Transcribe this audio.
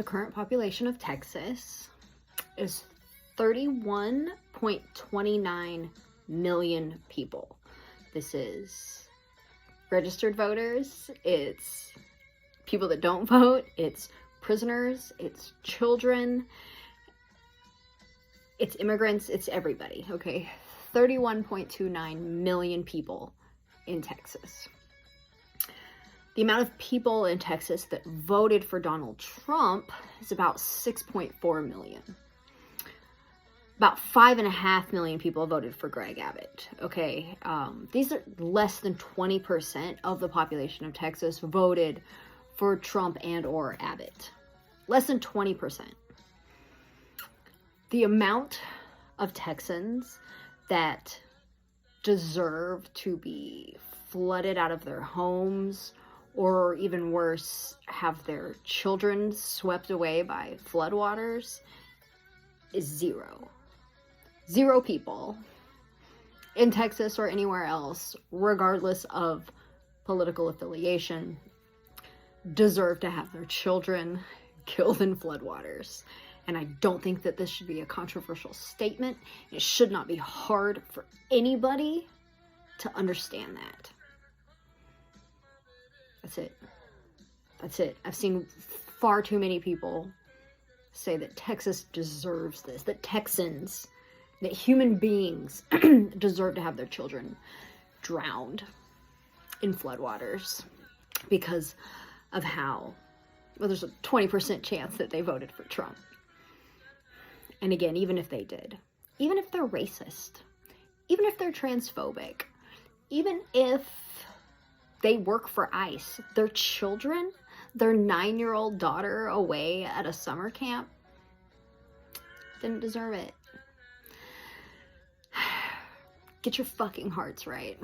The current population of Texas is 31.29 million people. This is registered voters, it's people that don't vote, it's prisoners, it's children, it's immigrants, it's everybody, okay? 31.29 million people in Texas. The amount of people in Texas that voted for Donald Trump is about 6.4 million. About 5.5 million people voted for Greg Abbott, okay? These are less than 20% of the population of Texas voted for Trump and or Abbott. Less than 20%. The amount of Texans that deserve to be flooded out of their homes, or even worse, have their children swept away by floodwaters, is zero. Zero people in Texas or anywhere else, regardless of political affiliation, deserve to have their children killed in floodwaters. And I don't think that this should be a controversial statement. It should not be hard for anybody to understand that. That's it. That's it. I've seen far too many people say that Texas deserves this, that Texans, that human beings deserve to have their children drowned in floodwaters because of how, well, there's a 20% chance that they voted for Trump. And again, even if they did, even if they're racist, even if they're transphobic, even if they work for ICE, their children, their 9-year-old daughter away at a summer camp, didn't deserve it. Get your fucking hearts right.